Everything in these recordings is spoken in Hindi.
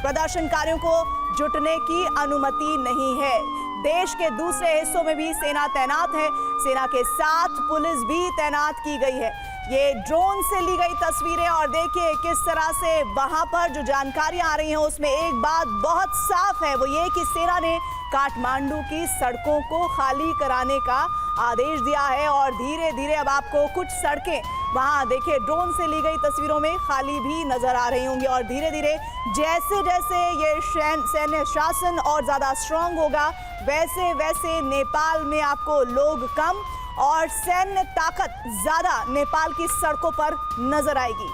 प्रदर्शनकारियों को जुटने की अनुमति नहीं है। देश के दूसरे हिस्सों में भी सेना तैनात है। सेना के साथ पुलिस भी तैनात की गई है। ये ड्रोन से ली गई तस्वीरें और देखिए किस तरह से वहां पर जो जानकारियां आ रही हैं उसमें एक बात बहुत साफ है, वो ये कि सेना ने काठमांडू की सड़कों को खाली कराने का आदेश दिया है और धीरे धीरे अब आपको कुछ सड़कें वहां देखिए ड्रोन से ली गई तस्वीरों में खाली भी नजर आ रही होंगी और धीरे धीरे जैसे जैसे ये सैन्य शासन और ज्यादा स्ट्रांग होगा वैसे वैसे नेपाल में आपको लोग कम और सैन्य ताकत ज्यादा नेपाल की सड़कों पर नजर आएगी।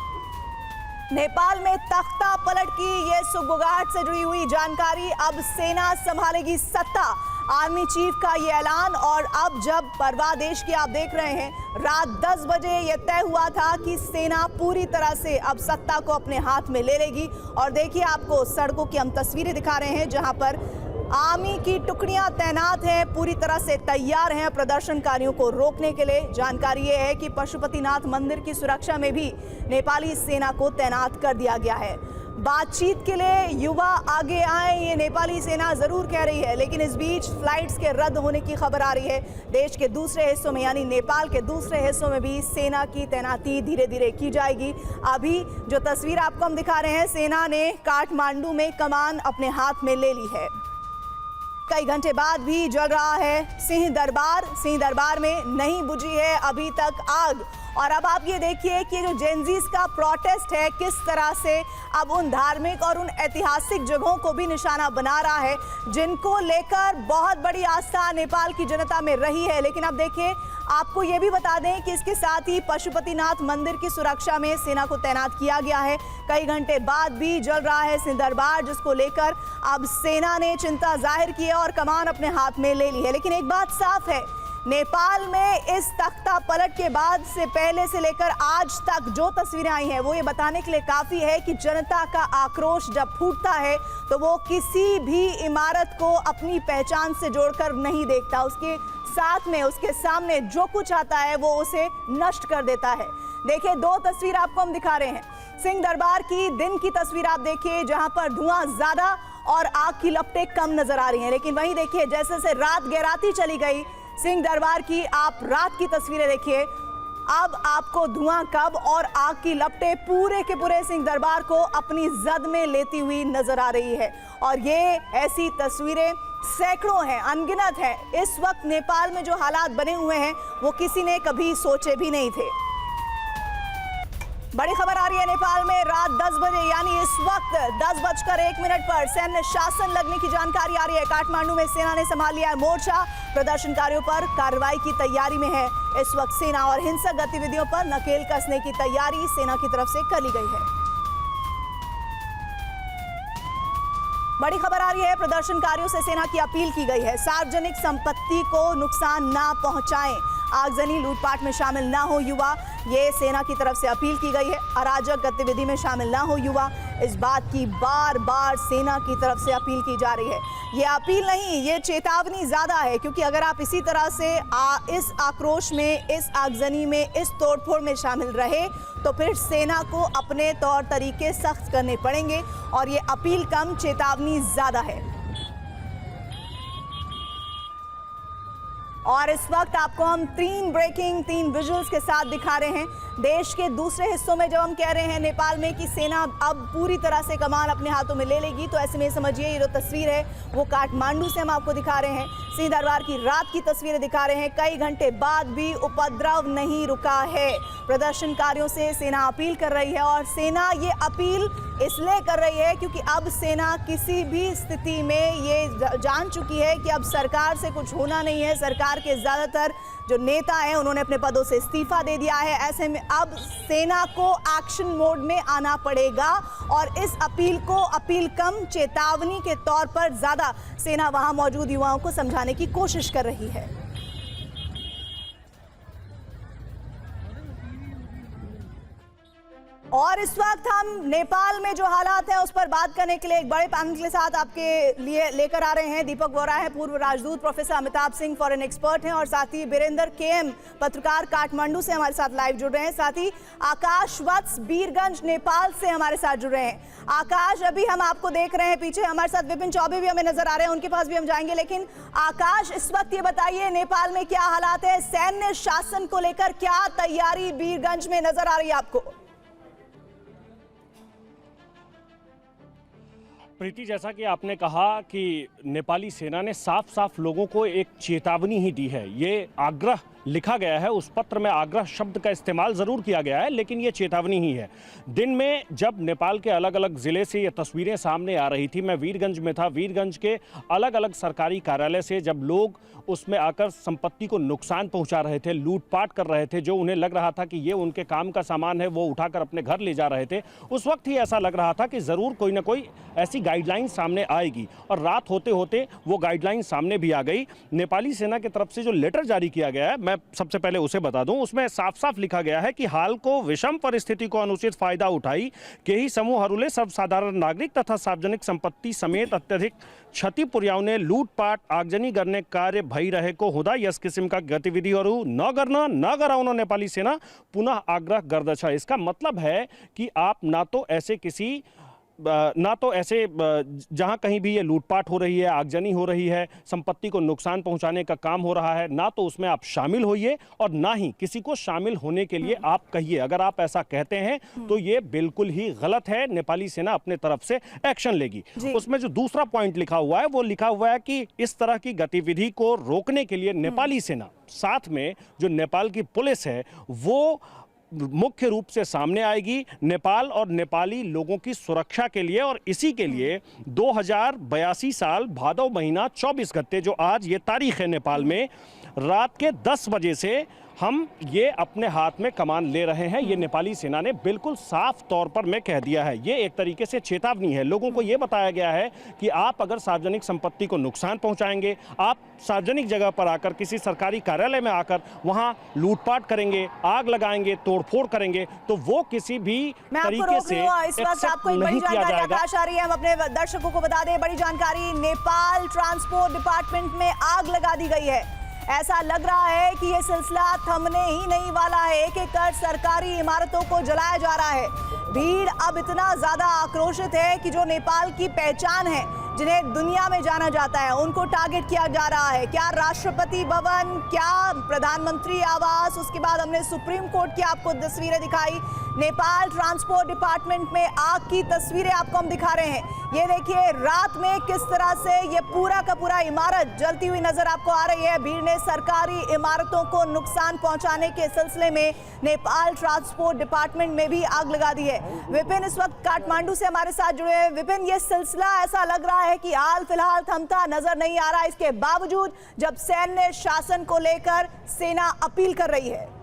नेपाल में तख्ता पलट की ये सुगबुगाहट से जुड़ी हुई जानकारी, अब सेना संभालेगी सत्ता, आर्मी चीफ का ये ऐलान। और अब जब परवाह देश की आप देख रहे हैं, रात 10 बजे ये तय हुआ था कि सेना पूरी तरह से अब सत्ता को अपने हाथ में ले लेगी। और देखिए आपको सड़कों की हम तस्वीरें दिखा रहे हैं जहां पर आर्मी की टुकड़ियां तैनात हैं, पूरी तरह से तैयार हैं प्रदर्शनकारियों को रोकने के लिए। जानकारी ये है कि पशुपतिनाथ मंदिर की सुरक्षा में भी नेपाली सेना को तैनात कर दिया गया है। बातचीत के लिए युवा आगे आए, ये नेपाली सेना जरूर कह रही है, लेकिन इस बीच फ्लाइट्स के रद्द होने की खबर आ रही है। देश के दूसरे हिस्सों में यानी नेपाल के दूसरे हिस्सों में भी सेना की तैनाती धीरे धीरे की जाएगी। अभी जो तस्वीर आपको हम दिखा रहे हैं, सेना ने काठमांडू में कमान अपने हाथ में ले ली है। कई घंटे बाद भी जल रहा है सिंह दरबार में नहीं बुझी है अभी तक आग। और अब आप ये देखिए कि जो जेनजीज का प्रोटेस्ट है किस तरह से अब उन धार्मिक और उन ऐतिहासिक जगहों को भी निशाना बना रहा है जिनको लेकर बहुत बड़ी आस्था नेपाल की जनता में रही है। लेकिन अब देखिए आपको ये भी बता दें कि इसके साथ ही पशुपतिनाथ मंदिर की सुरक्षा में सेना को तैनात किया गया है। कई घंटे बाद भी जल रहा है सिंह दरबार, जिसको लेकर अब सेना ने चिंता जाहिर की है और कमान अपने हाथ में ले ली है। लेकिन एक बात साफ है, नेपाल में इस तख्ता पलट के बाद से पहले से लेकर आज तक जो तस्वीरें आई हैं वो ये बताने के लिए काफ़ी है कि जनता का आक्रोश जब फूटता है तो वो किसी भी इमारत को अपनी पहचान से जोड़कर नहीं देखता, उसके साथ में उसके सामने जो कुछ आता है वो उसे नष्ट कर देता है। देखिए दो तस्वीर आपको हम दिखा रहे हैं, सिंह दरबार की दिन की तस्वीर आप देखिए जहां पर धुआं ज्यादा और आग की लपटें कम नजर आ रही हैं। लेकिन वहीं देखिए जैसे जैसे रात गहराती चली गई, सिंह दरबार की आप रात की तस्वीरें देखिए, अब आपको धुआं कब और आग की लपटें पूरे के पूरे सिंह दरबार को अपनी जद में लेती हुई नजर आ रही है। और ये ऐसी तस्वीरें सैकड़ों हैं, अनगिनत हैं। इस वक्त नेपाल में जो हालात बने हुए हैं वो किसी ने कभी सोचे भी नहीं थे। बड़ी खबर आ रही है नेपाल में रात 10 बजे यानी इस वक्त 10:01 पर सैन्य शासन लगने की जानकारी आ रही है। काठमांडू में सेना ने संभाल लिया है मोर्चा, प्रदर्शनकारियों पर कार्रवाई की तैयारी में है। इस वक्त सेना और हिंसक गतिविधियों पर नकेल कसने की तैयारी सेना की तरफ से कर ली गई है। बड़ी खबर आ रही है, प्रदर्शनकारियों से सेना की अपील की गई है, सार्वजनिक संपत्ति को नुकसान ना पहुंचाएं, आगजनी लूटपाट में शामिल ना हो युवा, ये सेना की तरफ से अपील की गई है। अराजक गतिविधि में शामिल ना हो युवा, इस बात की बार बार सेना की तरफ से अपील की जा रही है। ये अपील नहीं, ये चेतावनी ज्यादा है, क्योंकि अगर आप इसी तरह से इस आक्रोश में, इस आगजनी में, इस तोड़फोड़ में शामिल रहे तो फिर सेना को अपने तौर तरीके सख्त करने पड़ेंगे। और ये अपील कम, चेतावनी ज्यादा है। और इस वक्त आपको हम तीन विजुअल्स के साथ दिखा रहे हैं। देश के दूसरे हिस्सों में जब हम कह रहे हैं नेपाल में कि सेना अब पूरी तरह से कमान अपने हाथों में ले लेगी, तो ऐसे में समझिए ये जो तस्वीर है वो काठमांडू से हम आपको दिखा रहे हैं। सिंह दरबार की रात की तस्वीरें दिखा रहे हैं। कई घंटे बाद भी उपद्रव नहीं रुका है। प्रदर्शनकारियों से सेना अपील कर रही है और सेना ये अपील इसलिए कर रही है क्योंकि अब सेना किसी भी स्थिति में ये जान चुकी है कि अब सरकार से कुछ होना नहीं है। सरकार के ज्यादातर जो नेता हैं उन्होंने अपने पदों से इस्तीफा दे दिया है। ऐसे में अब सेना को एक्शन मोड में आना पड़ेगा और इस अपील को अपील कम, चेतावनी के तौर पर ज्यादा सेना वहां मौजूद युवाओं को समझाने की कोशिश कर रही है। और इस वक्त हम नेपाल में जो हालात हैं उस पर बात करने के लिए एक बड़े पैनल के साथ आपके लिए लेकर आ रहे हैं। दीपक वोरा है, पूर्व राजदूत, professor Amitabh Singh foreign expert हैं, और साथ ही बीरेंद्र केएम पत्रकार काठमांडू से हमारे साथ लाइव जुड़ रहे हैं। साथ ही आकाश वत्स बीरगंज नेपाल से हमारे साथ जुड़ रहे हैं। आकाश, अभी हम आपको देख रहे हैं, पीछे हमारे साथ विपिन चौबे भी हमें नजर आ रहे हैं, उनके पास भी हम जाएंगे। लेकिन आकाश, इस वक्त ये बताइए नेपाल में क्या हालात है, सैन्य शासन को लेकर क्या तैयारी बीरगंज में नजर आ रही है आपको? प्रीति, जैसा कि आपने कहा कि नेपाली सेना ने साफ साफ लोगों को एक चेतावनी ही दी है। ये आग्रह लिखा गया है, उस पत्र में आग्रह शब्द का इस्तेमाल जरूर किया गया है, लेकिन ये चेतावनी ही है। दिन में जब नेपाल के अलग अलग जिले से ये तस्वीरें सामने आ रही थी, मैं वीरगंज में था, वीरगंज के अलग अलग सरकारी कार्यालय से जब लोग उसमें आकर संपत्ति को नुकसान पहुंचा रहे थे, लूटपाट कर रहे थे, जो उन्हें लग रहा था कि ये उनके काम का सामान है, वो उठाकर अपने घर ले जा रहे थे, उस वक्त ही ऐसा लग रहा था कि जरूर कोई ना कोई ऐसी गाइडलाइन सामने आएगी। और रात होते होते वो गाइडलाइन सामने भी आ गई। नेपाली सेना की तरफ से जो लेटर जारी किया गया है, मैं सबसे पहले उसे बता दूं, उसमें साफ साफ लिखा गया है कि हालको विषम परिस्थितिको अनुचित फायदा उठाई केही समूहहरूले सर्वसाधारण नागरिक तथा सार्वजनिक सम्पत्ति समेत अत्यधिक क्षति पुर्याउने लूटपाट आगजनी गर्ने कार्य भइरहेको हुँदा यस किसिमका गतिविधिहरू नगर्न नगराउन नेपाली सेना पुनः आग्रह गर्दछ। इसका मतलब है कि आप ना तो ऐसे जहां कहीं भी ये लूटपाट हो रही है, आगजनी हो रही है, संपत्ति को नुकसान पहुंचाने का काम हो रहा है, ना तो उसमें आप शामिल होइए और ना ही किसी को शामिल होने के लिए आप कहिए। अगर आप ऐसा कहते हैं तो ये बिल्कुल ही गलत है, नेपाली सेना अपने तरफ से एक्शन लेगी। उसमें जो दूसरा पॉइंट लिखा हुआ है वो लिखा हुआ है कि इस तरह की गतिविधि को रोकने के लिए नेपाली सेना साथ में जो नेपाल की पुलिस है वो मुख्य रूप से सामने आएगी, नेपाल और नेपाली लोगों की सुरक्षा के लिए। और इसी के लिए 2082 साल भादव महीना 24 गते, जो आज ये तारीख है नेपाल में, रात के 10 बजे से हम ये अपने हाथ में कमान ले रहे हैं। ये नेपाली सेना ने बिल्कुल साफ तौर पर मैं कह दिया है। ये एक तरीके से चेतावनी है। लोगों को ये बताया गया है कि आप अगर सार्वजनिक संपत्ति को नुकसान पहुंचाएंगे, आप सार्वजनिक जगह पर आकर किसी सरकारी कार्यालय में आकर वहां लूटपाट करेंगे, आग लगाएंगे, तोड़फोड़ करेंगे, तो वो किसी भी तरीके से नहीं किया जाएगा। आकाश आ रही है, हम अपने दर्शकों को बता दें बड़ी जानकारी। नेपाल ट्रांसपोर्ट डिपार्टमेंट में आग लगा दी गई है। ऐसा लग रहा है कि ये सिलसिला थमने ही नहीं वाला है। एक एक कर सरकारी इमारतों को जलाया जा रहा है। भीड़ अब इतना ज्यादा आक्रोशित है कि जो नेपाल की पहचान है, जिन्हें दुनिया में जाना जाता है, उनको टारगेट किया जा रहा है। क्या राष्ट्रपति भवन, क्या प्रधानमंत्री आवास, उसके बाद हमने सुप्रीम कोर्ट की आपको तस्वीरें दिखाई। नेपाल ट्रांसपोर्ट डिपार्टमेंट में आग की तस्वीरें आपको हम दिखा रहे हैं। ये देखिए रात में किस तरह से ये पूरा का पूरा इमारत जलती हुई नजर आपको आ रही है। भीड़ ने सरकारी इमारतों को नुकसान पहुंचाने के सिलसिले में नेपाल ट्रांसपोर्ट डिपार्टमेंट में भी आग लगा दी है। विपिन इस वक्त काठमांडू से हमारे साथ जुड़े हैं। विपिन, ये सिलसिला ऐसा लग रहा है कि हाल फिलहाल थमता नजर नहीं आ रहा, इसके बावजूद जब सैन्य शासन को लेकर सेना अपील कर रही है।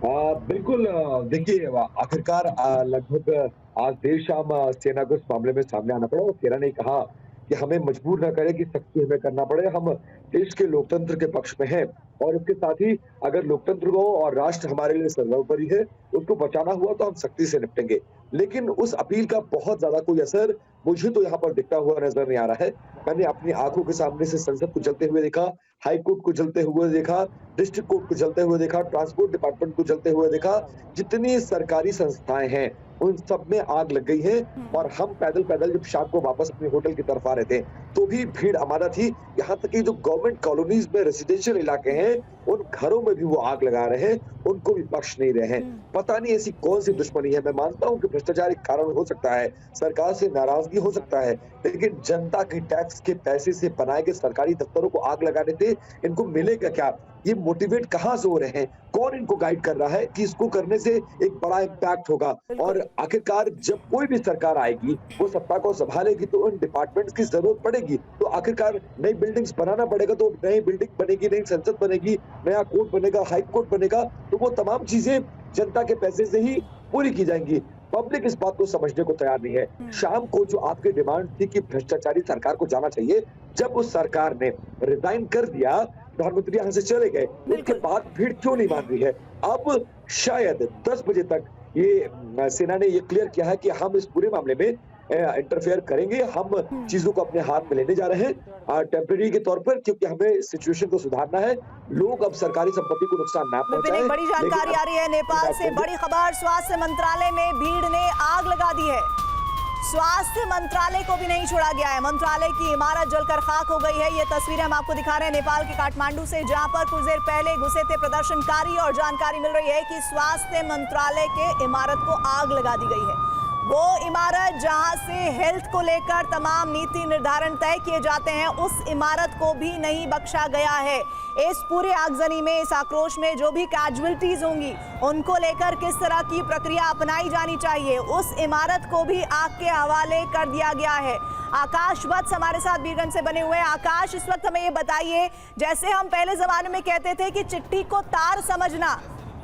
बिल्कुल, देखिए आखिरकार लगभग आज देर शाम सेना को इस मामले में सामने आना पड़ा और सेना ने कहा कि हमें मजबूर न करे कि सख्ती हमें करना पड़े, हम देश के लोकतंत्र के पक्ष में हैं और इसके साथ ही अगर लोकतंत्र को और राष्ट्र हमारे लिए सर्वोपरि है, उसको बचाना हुआ तो हम सख्ती से निपटेंगे। लेकिन उस अपील का बहुत ज्यादा कोई असर मुझे तो यहाँ पर दिखता हुआ नजर नहीं आ रहा है। मैंने अपनी आंखों के सामने से संसद को जलते हुए देखा, हाई कोर्ट को जलते हुए देखा, डिस्ट्रिक्ट कोर्ट को जलते हुए देखा, ट्रांसपोर्ट डिपार्टमेंट को जलते हुए देखा। जितनी सरकारी संस्थाएं हैं उन सब में आग लग गई है। और हम पैदल पैदल जब शाम को वापस अपने होटल की तरफ आ रहे थे तो भी भीड़ हमारा थी। यहाँ तक कि जो गवर्नमेंट कॉलोनीज में रेसिडेंशियल इलाके हैं उन घरों में भी वो आग लगा रहे हैं, उनको भी बख्श नहीं रहे हैं। पता नहीं ऐसी कौन सी दुश्मनी है। मैं मानता हूँ कि भ्रष्टाचार एक कारण हो सकता है, सरकार से नाराजगी हो सकता है, लेकिन जनता के टैक्स के पैसे से बनाए गए सरकारी दफ्तरों को आग लगाने से इनको मिलेगा क्या? ये मोटिवेट कहाँ से हो रहे हैं? कौन इनको गाइड कर रहा है कि इसको करने से एक बड़ा इम्पैक्ट होगा? और आखिरकार जब कोई भी सरकार आएगी वो सत्ता को संभालेगी तो उन डिपार्टमेंट्स की जरूरत पड़ेगी। तो आखिरकार नई बिल्डिंग्स बनाना पड़ेगा, तो नई बिल्डिंग बनेगी, नई संसद बनेगी, नया कोर्ट बनेगा, हाई कोर्ट बनेगा, तो वो तमाम चीजें जनता के पैसे से ही पूरी की जाएंगी। पब्लिक इस बात को समझने को तैयार नहीं है। शाम को जो आपकी डिमांड थी कि भ्रष्टाचारी सरकार को जाना चाहिए, जब उस सरकार ने रिजाइन कर दिया, प्रधानमंत्री यहाँ से चले गए, उसके बाद भीड़ क्यों नहीं मान रही है? अब शायद 10 बजे तक ये सेना ने ये क्लियर किया है कि हम इस पूरे मामले में इंटरफेयर करेंगे, हम चीजों को अपने हाथ में लेने जा रहे हैं टेम्परेरी के तौर पर, क्योंकि हमें सिचुएशन को सुधारना है। लोग अब सरकारी संपत्ति को नुकसान ना पहुंचाएं। बड़ी जानकारी आ रही है नेपाल से, बड़ी खबर। स्वास्थ्य मंत्रालय में भीड़ ने आग लगा दी है। स्वास्थ्य मंत्रालय को भी नहीं छोड़ा गया है। मंत्रालय की इमारत जलकर खाक हो गई है। ये तस्वीरें हम आपको दिखा रहे हैं नेपाल के काठमांडू से, जहां पर कुछ देर पहले घुसे थे प्रदर्शनकारी और जानकारी मिल रही है कि स्वास्थ्य मंत्रालय के इमारत को आग लगा दी गई है। वो इमारत जहां से हेल्थ को लेकर तमाम नीति निर्धारण तय किए जाते हैं, उस इमारत को भी नहीं बख्शा गया है। इस पूरे आगजनी में, इस आक्रोश में जो भी कैजुअलिटीज होंगी, उनको लेकर किस तरह की प्रक्रिया अपनाई जानी चाहिए, उस इमारत को भी आग के हवाले कर दिया गया है। आकाश वत्स हमारे साथ बीरगंज से बने हुए हैं। आकाश, इस वक्त हमें ये बताइए, जैसे हम पहले जमाने में कहते थे कि चिट्ठी को तार समझना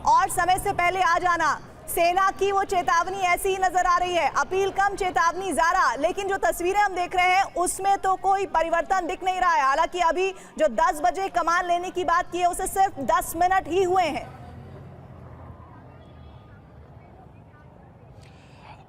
और समय से पहले आ जाना, सेना की वो चेतावनी ऐसी ही नजर आ रही है। अपील कम, चेतावनी ज्यादा, लेकिन जो तस्वीरें हम देख रहे हैं उसमें तो कोई परिवर्तन दिख नहीं रहा है। हालांकि अभी जो 10 बजे कमान लेने की बात की है, उसे सिर्फ 10 मिनट ही हुए हैं।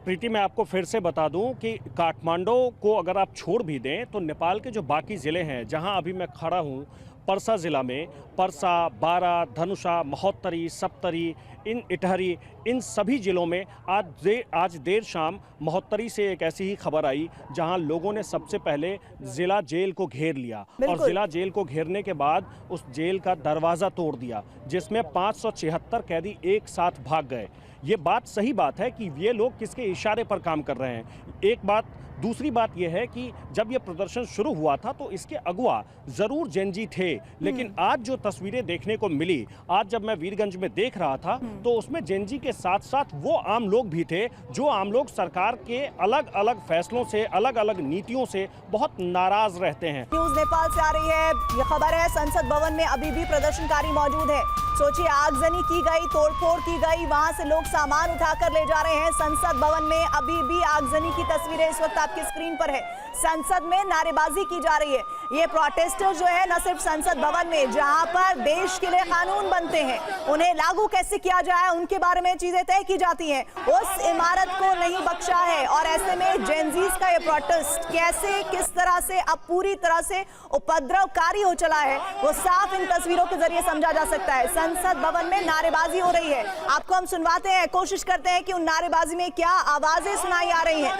प्रीति, मैं आपको फिर से बता दूं कि काठमांडू को अगर आप छोड़ भी दें तो नेपाल के जो बाकी ज़िले हैं, जहां अभी मैं खड़ा हूं, पर्सा ज़िला में, पर्सा, बारा, धनुषा, महोत्तरी, सप्तरी, इटहरी, इन सभी ज़िलों में आज देर शाम महोत्तरी से एक ऐसी ही खबर आई जहां लोगों ने सबसे पहले ज़िला जेल को घेर लिया और ज़िला जेल को घेरने के बाद उस जेल का दरवाज़ा तोड़ दिया, जिसमें 576 कैदी एक साथ भाग गए। ये बात सही बात है कि ये लोग किसके इशारे पर काम कर रहे हैं, एक बात। दूसरी बात यह है कि जब ये प्रदर्शन शुरू हुआ था तो इसके अगुआ जरूर जेनजी थे, लेकिन आज जो तस्वीरें देखने को मिली, आज जब मैं वीरगंज में देख रहा था तो उसमें जेनजी के साथ साथ वो आम लोग भी थे जो आम लोग सरकार के अलग अलग फैसलों से, अलग अलग नीतियों से बहुत नाराज रहते हैं। न्यूज नेपाल से आ रही है, ये खबर है संसद भवन में अभी भी प्रदर्शनकारी मौजूद है। सोचिए, आगजनी की गई, तोड़फोड़ की गई, वहां से लोग सामान उठाकर ले जा रहे हैं। संसद भवन में अभी भी आगजनी की तस्वीरें इस वक्त आपकी स्क्रीन पर है। संसद में नारेबाजी की जा रही है। ये प्रोटेस्टर जो है, न सिर्फ संसद भवन में, जहां पर देश के लिए कानून बनते हैं, उन्हें लागू कैसे किया जाए उनके बारे में चीजें तय की जाती हैं, उस इमारत को नहीं बख्शा है। और ऐसे में जेनजीज का ये प्रोटेस्ट कैसे, किस तरह से अब पूरी तरह से उपद्रवकारी हो चला है, वो साफ इन तस्वीरों के जरिए समझा जा सकता है। संसद भवन में नारेबाजी हो रही है। आपको हम सुनवाते हैं, कोशिश करते हैं कि उन नारेबाजी में क्या आवाजें सुनाई आ रही हैं।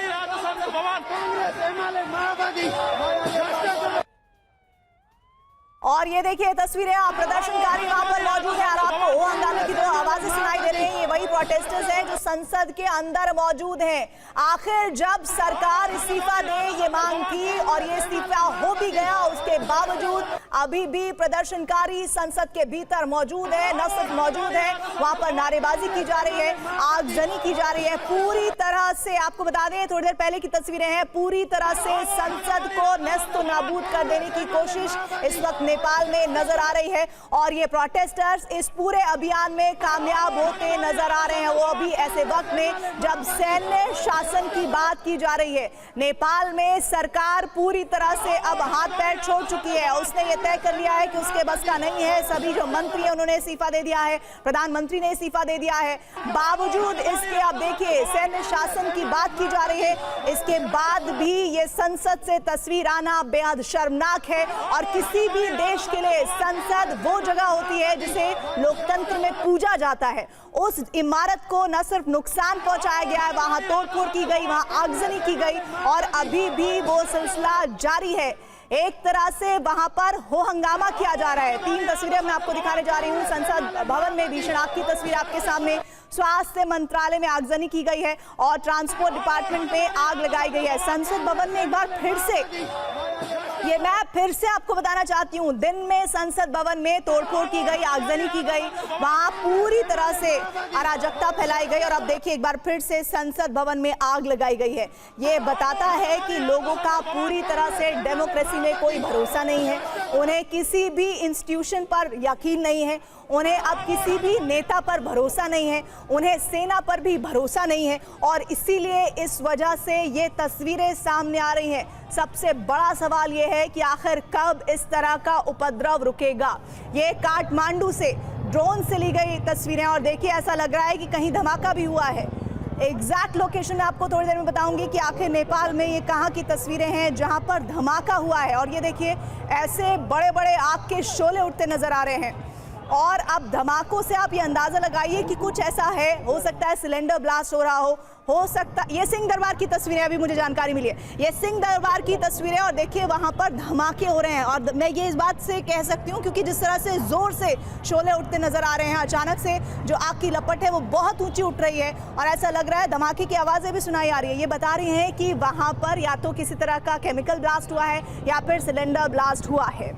और ये देखिए तस्वीरें, आप प्रदर्शनकारी वहां पर मौजूद है और आपको वो हंगामे की जो आवाजें सुनाई दे रही हैं, ये वही प्रोटेस्टर्स हैं जो संसद के अंदर मौजूद हैं। आखिर जब सरकार इस्तीफा दे ये मांग थी और ये इस्तीफा हो भी गया, उसके बावजूद अभी भी प्रदर्शनकारी संसद के भीतर मौजूद है, न सिर्फ मौजूद है, वहां पर नारेबाजी की जा रही है, आगजनी की जा रही है। पूरी तरह से आपको बता दें, थोड़ी देर पहले की तस्वीरें हैं, पूरी तरह से संसद को नेस्त नाबूद कर देने की कोशिश इस वक्त नेपाल में नजर आ रही है। और ये प्रोटेस्टर्स इस पूरे अभियान में कामयाब होते नजर आ रहे हैं, वो भी ऐसे वक्त में जब सैन्य शासन की बात की जा रही है। नेपाल में सरकार पूरी तरह से अब हाथ पैर छोड़ चुकी है। उसने ये तय कर लिया है कि उसके बस का नहीं है। सभी जो मंत्री हैं उन्होंने इस्तीफा दे दिया है, प्रधानमंत्री ने इस्तीफा दे दिया है। बावजूद इसके अब देखिए सैन्य शासन की बात की जा रही है, इसके बाद भी ये संसद से तस्वीर आना बेहद शर्मनाक है। और किसी भी देश के लिए संसद वो जगह होती है जिसे लोकतंत्र में पूजा जाता है। उस इमारत को न सिर्फ नुकसान पहुंचाया गया है, वहां तोड़फोड़ की गई, वहां आगजनी की गई और अभी भी वो सिलसिला जारी है। एक तरह से वहां पर हो हंगामा किया जा रहा है। 3 तस्वीरें मैं आपको दिखाने जा रही हूं। संसद भवन में भीषण आग की तस्वीर आपके सामने, स्वास्थ्य मंत्रालय में आगजनी की गई है और ट्रांसपोर्ट डिपार्टमेंट में आग लगाई गई है। संसद भवन में एक बार फिर से, ये मैं फिर से आपको बताना चाहती हूँ, दिन में संसद भवन में तोड़फोड़ की गई, आगजनी की गई, वहां पूरी तरह से अराजकता फैलाई गई और अब देखिए एक बार फिर से संसद भवन में आग लगाई गई है। ये बताता है कि लोगों का पूरी तरह से डेमोक्रेसी में कोई भरोसा नहीं है, उन्हें किसी भी इंस्टीट्यूशन पर यकीन नहीं है, उन्हें अब किसी भी नेता पर भरोसा नहीं है, उन्हें सेना पर भी भरोसा नहीं है और इसीलिए इस वजह से ये तस्वीरें सामने आ रही हैं। सबसे बड़ा सवाल ये है कि आखिर कब इस तरह का उपद्रव रुकेगा। ये काठमांडू से ड्रोन से ली गई तस्वीरें और देखिए ऐसा लग रहा है कि कहीं धमाका भी हुआ है। एग्जैक्ट लोकेशन मैं आपको थोड़ी देर में बताऊंगी कि आखिर नेपाल में ये कहाँ की तस्वीरें हैं जहां पर धमाका हुआ है। और ये देखिए ऐसे बड़े बड़े आग के शोले उठते नजर आ रहे हैं और अब धमाकों से आप ये अंदाजा लगाइए कि कुछ ऐसा है, हो सकता है सिलेंडर ब्लास्ट हो रहा हो सकता। ये सिंह दरबार की तस्वीरें अभी मुझे जानकारी मिली है, ये सिंह दरबार की तस्वीरें और देखिए वहां पर धमाके हो रहे हैं। और मैं ये इस बात से कह सकती हूँ क्योंकि जिस तरह से जोर से शोले उठते नजर आ रहे हैं, अचानक से जो आग की लपट है वो बहुत ऊंची उठ रही है और ऐसा लग रहा है धमाके की आवाजें भी सुनाई आ रही है। ये बता रही हैं कि वहां पर या तो किसी तरह का केमिकल ब्लास्ट हुआ है या फिर सिलेंडर ब्लास्ट हुआ है।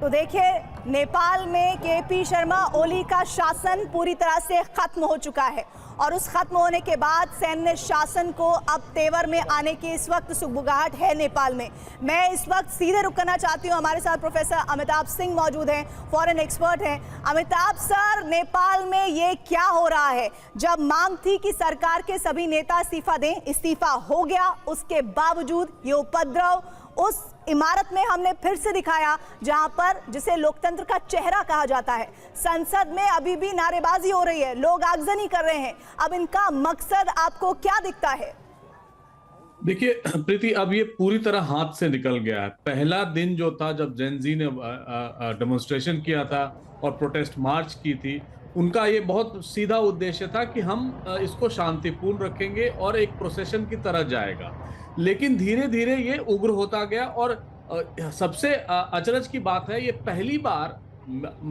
तो देखिए नेपाल में केपी शर्मा ओली का शासन पूरी तरह से खत्म हो चुका है और उस खत्म होने के बाद सैन्य शासन को अब तेवर में आने की इस वक्त सुगबुगाहट है नेपाल में। मैं इस वक्त सीधे रुक करना चाहती हूँ, हमारे साथ प्रोफेसर अमिताभ सिंह मौजूद हैं, फॉरेन एक्सपर्ट हैं। अमिताभ सर, नेपाल में ये क्या हो रहा है? जब मांग थी कि सरकार के सभी नेता इस्तीफा दें, इस्तीफा हो गया, उसके बावजूद ये उपद्रव उस इमारत में हमने फिर से दिखाया जहां पर जिसे लोकतंत्र का चेहरा कहा जाता है। संसद में अभी भी नारेबाजी हो रही है, लोग आगजनी कर रहे हैं। अब इनका मकसद आपको क्या दिखता है? देखिए प्रीति, अब ये पूरी तरह हाथ से निकल गया है। पहला दिन जो था जब जेन जी ने डेमोन्स्ट्रेशन किया था और प्रोटेस्ट मार्च की थी, उनका ये बहुत सीधा उद्देश्य था कि हम इसको शांतिपूर्ण रखेंगे और एक प्रोसेशन की तरह जाएगा। लेकिन धीरे धीरे ये उग्र होता गया और सबसे अचरज की बात है, ये पहली बार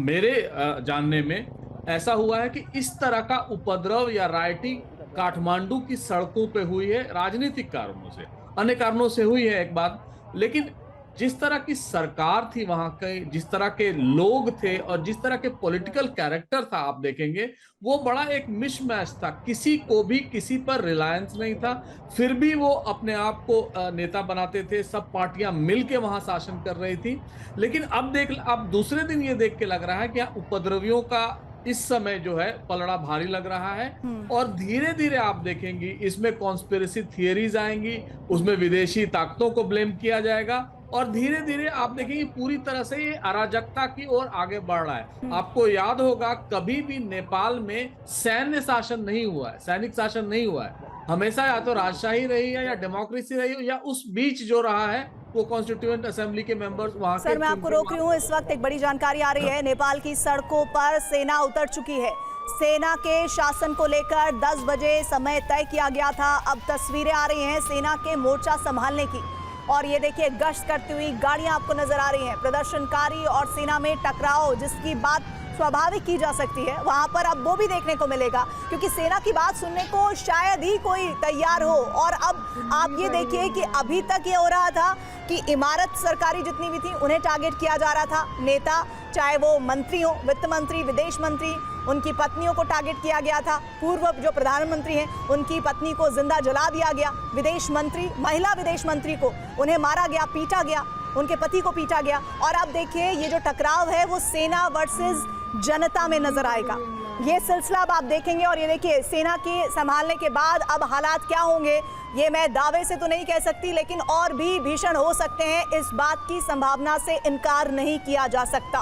मेरे जानने में ऐसा हुआ है कि इस तरह का उपद्रव या राइटिंग काठमांडू की सड़कों पे हुई है राजनीतिक कारणों से, अन्य कारणों से हुई है एक बात। लेकिन जिस तरह की सरकार थी वहां के, जिस तरह के लोग थे और जिस तरह के पॉलिटिकल कैरेक्टर था, आप देखेंगे वो बड़ा एक मिसमैच था। किसी को भी किसी पर रिलायंस नहीं था, फिर भी वो अपने आप को नेता बनाते थे। सब पार्टियां मिलके वहां शासन कर रही थी। लेकिन अब दूसरे दिन ये देख के लग रहा है कि उपद्रवियों का इस समय जो है पलड़ा भारी लग रहा है और धीरे धीरे आप देखेंगी इसमें कॉन्स्पिरेसी थियरीज आएंगी, उसमें विदेशी ताकतों को ब्लेम किया जाएगा और धीरे धीरे आप देखेंगे पूरी तरह से ये अराजकता की ओर आगे बढ़ रहा है। आपको याद होगा कभी भी नेपाल में सैन्य शासन नहीं हुआ है, सैनिक शासन नहीं हुआ है। हमेशा या तो राजशाही रही है या डेमोक्रेसी रही है या उस बीच जो रहा है वो कॉन्स्टिट्यूएंट असेंबली के मेंबर्स वहां के। सर मैं आपको रोक रही हूँ, इस वक्त एक बड़ी जानकारी आ रही है। नेपाल की सड़कों पर सेना उतर चुकी है। सेना के शासन को लेकर 10 बजे समय तय किया गया था। अब तस्वीरें आ रही हैं सेना के मोर्चा संभालने की और ये देखिए गश्त करती हुई गाड़ियां आपको नजर आ रही हैं। प्रदर्शनकारी और सेना में टकराव जिसकी बात स्वाभाविक की जा सकती है, वहां पर अब वो भी देखने को मिलेगा क्योंकि सेना की बात सुनने को शायद ही कोई तैयार हो। और अब आप ये देखिए कि अभी तक ये हो रहा था कि इमारत सरकारी जितनी भी थी उन्हें टारगेट किया जा रहा था। नेता चाहे वो मंत्री हो, वित्त मंत्री, विदेश मंत्री, उनकी पत्नियों को टारगेट किया गया था। पूर्व जो प्रधानमंत्री हैं उनकी पत्नी को जिंदा जला दिया गया। विदेश मंत्री, महिला विदेश मंत्री को उन्हें मारा गया, पीटा गया, उनके पति को पीटा गया। और अब देखिए ये जो टकराव है वो सेना वर्सेस जनता में नजर आएगा। ये सिलसिला अब आप देखेंगे और ये देखिए सेना की संभालने के बाद अब हालात क्या होंगे ये मैं दावे से तो नहीं कह सकती, लेकिन और भी भीषण हो सकते हैं, इस बात की संभावना से इनकार नहीं किया जा सकता।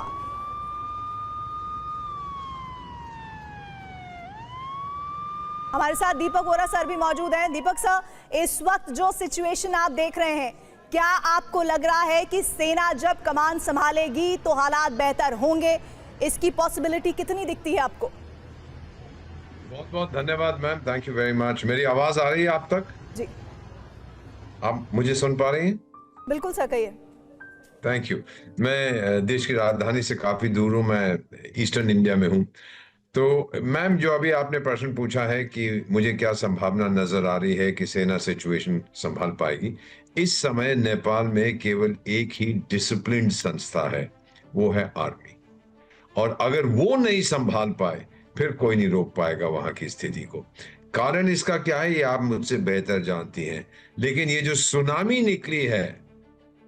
हमारे साथ दीपक वोरा सर भी मौजूद हैं। दीपक सर, इस वक्त जो सिचुएशन आप देख रहे हैं, क्या आपको लग रहा है कि सेना जब कमान संभालेगी तो हालात बेहतर होंगे? इसकी पॉसिबिलिटी कितनी दिखती है आपको? बहुत बहुत धन्यवाद ma'am, thank you very much. मेरी आवाज आ रही है आप तक? जी, आप मुझे सुन पा रही हैं? बिल्कुल सर, कहिए। Thank you. मैं देश की राजधानी से काफी दूर हूँ, मैं ईस्टर्न इंडिया में हूँ। तो मैम जो अभी आपने प्रश्न पूछा है कि मुझे क्या संभावना नजर आ रही है कि सेना सिचुएशन संभाल पाएगी, इस समय नेपाल में केवल एक ही डिसिप्लिन्ड संस्था है, वो है आर्मी। और अगर वो नहीं संभाल पाए फिर कोई नहीं रोक पाएगा वहां की स्थिति को। कारण इसका क्या है ये आप मुझसे बेहतर जानती हैं, लेकिन ये जो सुनामी निकली है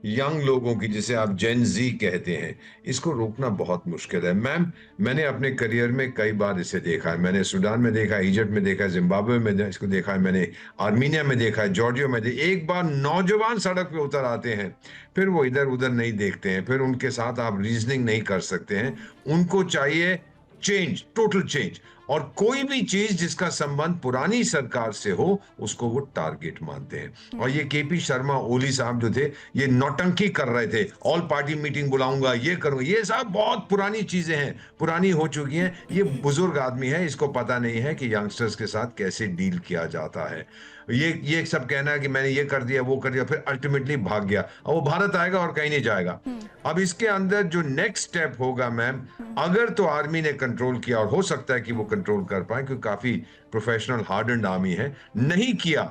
यंग लोगों की, जिसे आप जेन जी कहते हैं, इसको रोकना बहुत मुश्किल है। मैम, मैंने अपने करियर में कई बार इसे देखा है। मैंने सूडान में देखा है, इजिप्ट में देखा है, जिम्बाब्वे में इसको देखा है, मैंने आर्मीनिया में देखा है, जॉर्जिया में एक बार नौजवान सड़क पे उतर आते हैं, फिर वो इधर उधर नहीं देखते हैं, फिर उनके साथ आप रीजनिंग नहीं कर सकते हैं। उनको चाहिए चेंज, टोटल चेंज, और कोई भी चीज जिसका संबंध पुरानी सरकार से हो उसको वो टारगेट मानते हैं। और ये केपी शर्मा ओली साहब जो थे, ये नौटंकी कर रहे थे, ऑल पार्टी मीटिंग बुलाऊंगा, ये करूंगा, ये सब बहुत पुरानी चीजें हैं, पुरानी हो चुकी हैं। ये बुजुर्ग आदमी है, इसको पता नहीं है कि यंगस्टर्स के साथ कैसे डील किया जाता है। ये सब कहना है कि मैंने ये कर दिया, वो कर दिया, फिर अल्टीमेटली भाग गया, और वो भारत आएगा और कहीं नहीं जाएगा। अब इसके अंदर जो नेक्स्ट स्टेप होगा मैम, अगर तो आर्मी ने कंट्रोल किया, और हो सकता है कि वो कंट्रोल कर पाए क्योंकि काफी प्रोफेशनल हार्डन्ड आर्मी है, नहीं किया,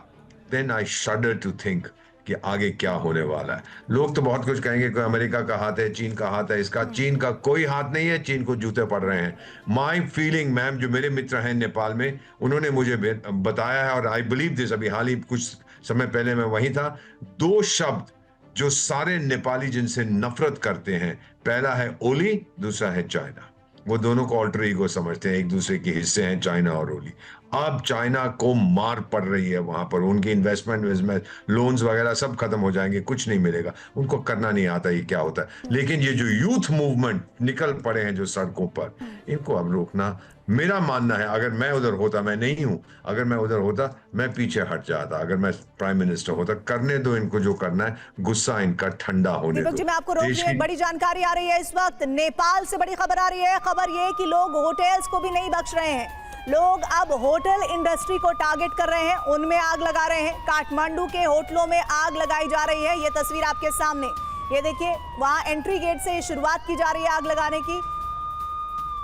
then I shudder to think कि आगे क्या होने वाला है। लोग तो बहुत कुछ कहेंगे कि अमेरिका का हाथ है, चीन का हाथ है, इसका चीन का कोई हाथ नहीं है, चीन को जूते पड़ रहे हैं। माय फीलिंग मैम, जो मेरे मित्र हैं नेपाल में, उन्होंने मुझे बताया है, और आई बिलीव दिस, अभी हाल ही कुछ समय पहले मैं वहीं था, 2 शब्द जो सारे नेपाली जिनसे नफरत करते हैं, पहला है ओली, दूसरा है चाइना। वो दोनों को ऑल्टर ईगो समझते हैं, एक दूसरे के हिस्से हैं चाइना और ओली। अब चाइना को मार पड़ रही है वहां पर, उनकी इन्वेस्टमेंट लोन्स वगैरह सब खत्म हो जाएंगे, कुछ नहीं मिलेगा, उनको करना नहीं आता ये क्या होता है। लेकिन ये जो यूथ मूवमेंट निकल पड़े हैं जो सड़कों पर, इनको अब रोकना, मेरा मानना है, अगर मैं उधर होता, मैं नहीं हूं, अगर मैं उधर होता मैं पीछे हट जाता, अगर मैं प्राइम मिनिस्टर होता। करने दो इनको जो करना है, गुस्सा इनका ठंडा होने दो। जी, मैं आपको रोक रही, बड़ी जानकारी आ रही है इस वक्त नेपाल से, बड़ी खबर आ रही है। खबर ये कि लोग होटल्स को भी नहीं बख्श रहे हैं, लोग अब होटल इंडस्ट्री को टारगेट कर रहे हैं, उनमें आग लगा रहे हैं। काठमांडू के होटलों में आग लगाई जा रही है, ये तस्वीर आपके सामने, ये देखिए, वहां एंट्री गेट से शुरुआत की जा रही है आग लगाने की।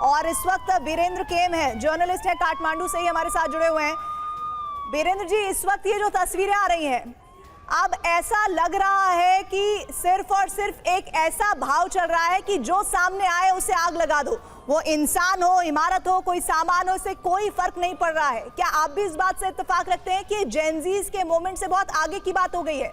और इस वक्त वीरेंद्र केम है, जर्नलिस्ट है, काठमांडू से ही हमारे साथ जुड़े हुए हैं। वीरेंद्र जी, इस वक्त ये जो तस्वीरें आ रही हैं, अब ऐसा लग रहा है कि सिर्फ और सिर्फ एक ऐसा भाव चल रहा है कि जो सामने आए उसे आग लगा दो, वो इंसान हो, इमारत हो, कोई सामान हो, इससे कोई फर्क नहीं पड़ रहा है। क्या आप भी इस बात से इत्तेफाक रखते हैं कि जेनजीज के मोमेंट से बहुत आगे की बात हो गई है?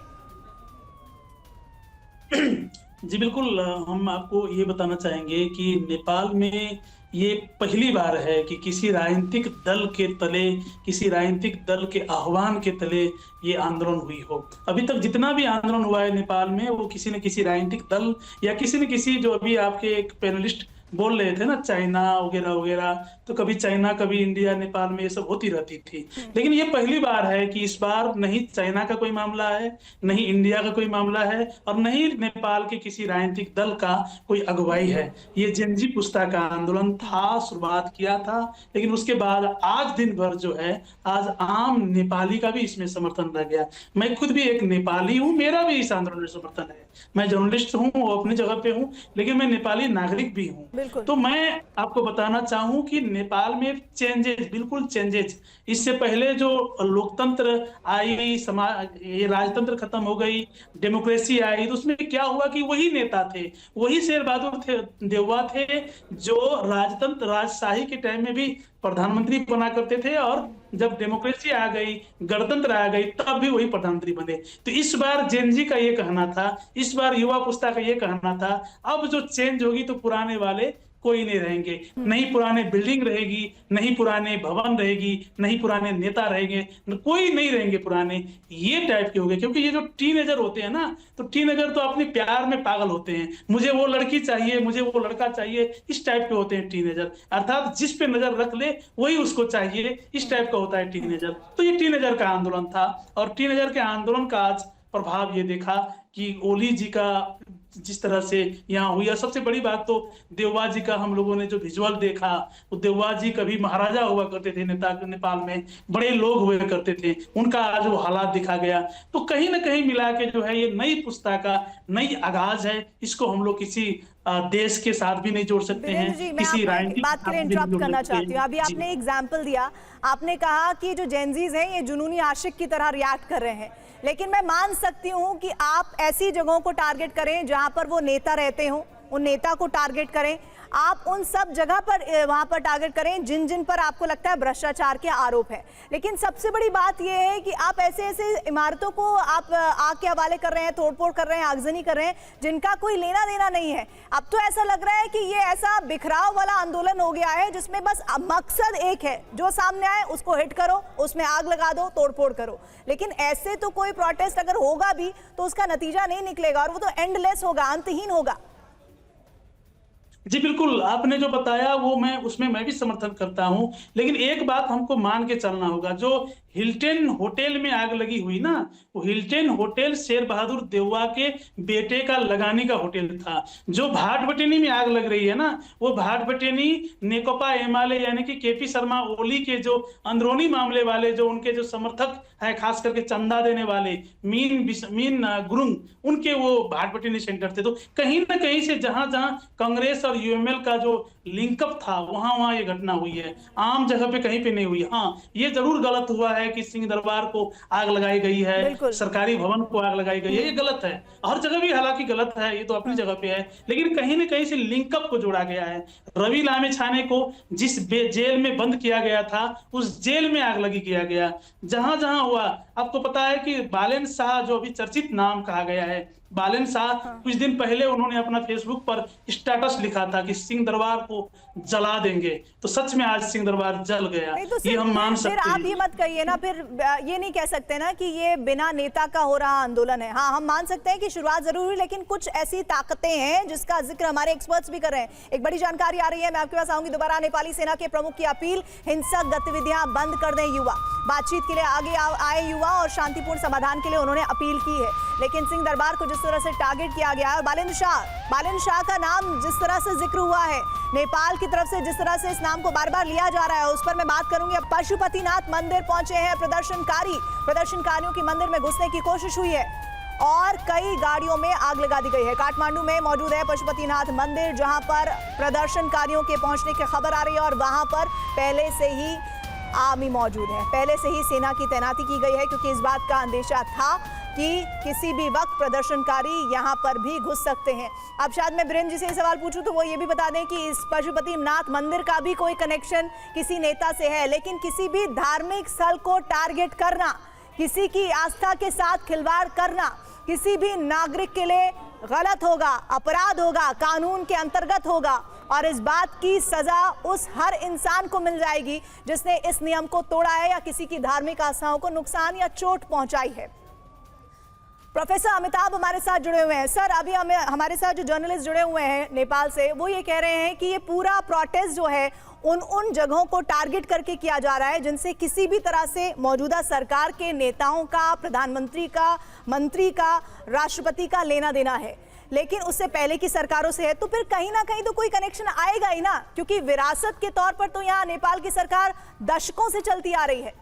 जी बिल्कुल, हम आपको ये बताना चाहेंगे कि नेपाल में ये पहली बार है कि किसी राजनीतिक दल के तले, किसी राजनीतिक दल के आह्वान के तले ये आंदोलन हुई हो। अभी तक जितना भी आंदोलन हुआ है नेपाल में, वो किसी न किसी राजनीतिक दल या किसी न किसी, जो अभी आपके एक पैनलिस्ट बोल रहे थे ना, चाइना वगैरह वगैरह, तो कभी चाइना कभी इंडिया, नेपाल में ये सब होती रहती थी। लेकिन ये पहली बार है कि इस बार नहीं चाइना का कोई मामला है, नहीं इंडिया का कोई मामला है, और नहीं नेपाल के किसी राजनीतिक दल का कोई अगुवाई है। ये जेनजी पुस्ता का आंदोलन था, शुरुआत किया था, लेकिन उसके बाद आज दिन भर जो है, आज आम नेपाली का भी इसमें समर्थन रह गया। मैं खुद भी एक नेपाली हूँ, मेरा भी इस आंदोलन में समर्थन है। मैं जर्नलिस्ट हूँ, अपनी जगह पे हूँ, लेकिन मैं नेपाली नागरिक भी हूँ। तो मैं आपको बताना चाहूँ कि नेपाल में चेंजेस, बिल्कुल चेंजेस। इससे पहले जो लोकतंत्र आई, समाज, ये राजतंत्र खत्म हो गई, डेमोक्रेसी आई, तो उसमें क्या हुआ कि वही नेता थे, वही शेर बहादुर थे, देववा थे, जो राजतंत्र, राजशाही के टाइम में भी प्रधानमंत्री बना करते थे, और जब डेमोक्रेसी आ गई, गणतंत्र आ गई, तब भी वही प्रधानमंत्री बने। तो इस बार जेनजी का ये कहना था, इस बार युवा पुस्ता का ये कहना था, अब जो चेंज होगी तो पुराने वाले कोई नहीं रहेंगे, नहीं पुराने बिल्डिंग रहेगी, नहीं पुराने भवन रहेगी, नहीं पुराने नेता रहेंगे, कोई नहीं रहेंगे पुराने, ये टाइप के हो गए। क्योंकि ये जो टीनेजर होते हैं ना, तो टीनेजर तो अपने प्यार में पागल होते हैं, मुझे वो लड़की चाहिए, मुझे वो लड़का चाहिए, इस टाइप के होते हैं टीनेजर। अर्थात जिस पे नजर रख ले वही उसको चाहिए, इस टाइप का होता है टीनेजर। तो ये टीनेजर का आंदोलन था, और टीनेजर के आंदोलन का आज प्रभाव ये देखा कि ओली जी का जिस तरह से यहाँ हुई। और सबसे बड़ी बात तो देववा जी का हम लोगों ने जो विजुअल देखा, वो देववा जी कभी महाराजा हुआ करते थे नेपाल में, बड़े लोग हुए करते थे, उनका आज वो हालात दिखा गया। तो कहीं ना कहीं मिला के जो है ये नई पुस्ता का नई आगाज है, इसको हम लोग किसी देश के साथ भी नहीं जोड़ सकते हैं, किसी बात के लिए इंटरप्ट करना चाहती हूँ। अभी आपने एग्जाम्पल दिया, आपने कहा कि जो जेनजीज हैं ये जुनूनी आशिक की तरह रिएक्ट कर रहे हैं, लेकिन मैं मान सकती हूँ कि आप ऐसी जगहों को टारगेट करें जहां पर वो नेता रहते हों, उन नेता को टारगेट करें। आप उन सब जगह पर वहां पर टारगेट करें जिन जिन पर आपको लगता है भ्रष्टाचार के आरोप है। लेकिन सबसे बड़ी बात यह है कि आप ऐसे ऐसे इमारतों को आप आग के हवाले कर रहे हैं, तोड़फोड़ कर रहे हैं, आगजनी कर रहे हैं, जिनका कोई लेना देना नहीं है। अब तो ऐसा लग रहा है कि ये ऐसा बिखराव वाला आंदोलन हो गया है जिसमें बस मकसद एक है, जो सामने आए उसको हिट करो, उसमें आग लगा दो, तोड़फोड़ करो। लेकिन ऐसे तो कोई प्रोटेस्ट अगर होगा भी तो उसका नतीजा नहीं निकलेगा और वो तो एंडलेस होगा, अंतहीन होगा। जी बिल्कुल, आपने जो बताया वो उसमें मैं भी समर्थन करता हूं, लेकिन एक बात हमको मान के चलना होगा, जो हिल्टन होटल में आग लगी हुई ना, वो हिल्टन होटल शेर बहादुर देववा के बेटे का लगाने का होटल था। जो भाटबटेनी में आग लग रही है ना, वो भाटबटेनी नेकपा एमएलए यानी कि केपी शर्मा ओली के जो अंदरूनी मामले वाले, जो उनके जो समर्थक है, खास करके चंदा देने वाले मीन गुरुंग, उनके वो भाटबटेनी सेंटर थे। तो कहीं ना कहीं से जहां जहां कांग्रेस और यूएमएल का जो लिंकअप था, वहां ये घटना हुई है, आम जगह पे कहीं पे नहीं हुई। हाँ, ये जरूर गलत हुआ है कि सिंह दरबार को आग लगाई गई है, सरकारी भवन को आग लगाई गई है, ये गलत है। हर जगह भी हालांकि गलत है, ये तो अपनी जगह पे है, लेकिन कहीं ना कहीं से लिंकअप को जोड़ा गया है। रवि लामे छाने को जिस जेल में बंद किया गया था, उस जेल में आग लगी किया गया। जहां जहां हुआ, आपको पता है कि बालेन शाह, जो अभी चर्चित नाम कहा गया है, बालेन शाह, कुछ दिन पहले उन्होंने अपना फेसबुक पर स्टेटस लिखा था कि सिंह दरबार को जला देंगे। तो सच में आज सिंह दरबार जल गया, तो ये हम मान सकते हैं। फिर आप ये मत कहिए ना, फिर ये नहीं कह सकते ना कि ये बिना नेता का हो रहा आंदोलन है। हाँ, हम मान सकते हैं कि शुरुआत जरूर हुई, लेकिन कुछ ऐसी ताकतें हैं जिसका जिक्र हमारे एक्सपर्ट्स भी कर रहे हैं। एक बड़ी जानकारी आ रही है, मैं आपके पास आऊंगी दोबारा। नेपाली सेना के प्रमुख की अपील, हिंसक गतिविधियां बंद कर दें युवा। बातचीत के लिए आगे आए युवा और शांतिपूर्ण समाधान के लिए उन्होंने अपील की है। लेकिन सिंह दरबार को जिस तरह से टारगेट किया गया है, और बालेन शाह का नाम जिस तरह से जिक्र हुआ है, नेपाल की तरफ से जिस तरह से इस नाम को बार बार लिया जा रहा है, उस पर मैं बात करूंगी। अब पशुपतिनाथ मंदिर पहुंचे हैं प्रदर्शनकारियों की मंदिर में घुसने की कोशिश हुई है और कई गाड़ियों में आग लगा दी गई है। काठमांडू में मौजूद है पशुपतिनाथ मंदिर, जहां पर प्रदर्शनकारियों के पहुंचने की खबर आ रही है और वहां पर पहले से ही आर्मी मौजूद है, पहले से ही सेना की तैनाती की गई है, क्योंकि इस बात का अंदेशा था कि किसी भी वक्त प्रदर्शनकारी यहां पर भी घुस सकते हैं। अब शायद मैं बीरेंद्र जी से ये सवाल पूछूं तो वो ये भी बता दें कि इस पशुपतिनाथ मंदिर का भी कोई कनेक्शन किसी नेता से है, लेकिन किसी भी धार्मिक स्थल को टारगेट करना, किसी की आस्था के साथ खिलवाड़ करना किसी भी नागरिक के लिए गलत होगा, अपराध होगा, कानून के अंतर्गत होगा और इस बात की सजा उस हर इंसान को मिल जाएगी जिसने इस नियम को तोड़ा है या किसी की धार्मिक आस्थाओं को नुकसान या चोट पहुंचाई है। प्रोफेसर अमिताभ हमारे साथ जुड़े हुए हैं। सर, अभी हमारे साथ जो जर्नलिस्ट जुड़े हुए हैं नेपाल से, वो ये कह रहे हैं कि ये पूरा प्रोटेस्ट जो है उन जगहों को टारगेट करके किया जा रहा है जिनसे किसी भी तरह से मौजूदा सरकार के नेताओं का, प्रधानमंत्री का, मंत्री का, राष्ट्रपति का लेना देना है, लेकिन उससे पहले की सरकारों से है। तो फिर कहीं ना कहीं तो कोई कनेक्शन आएगा ही ना, क्योंकि विरासत के तौर पर तो यहाँ नेपाल की सरकार दशकों से चलती आ रही है।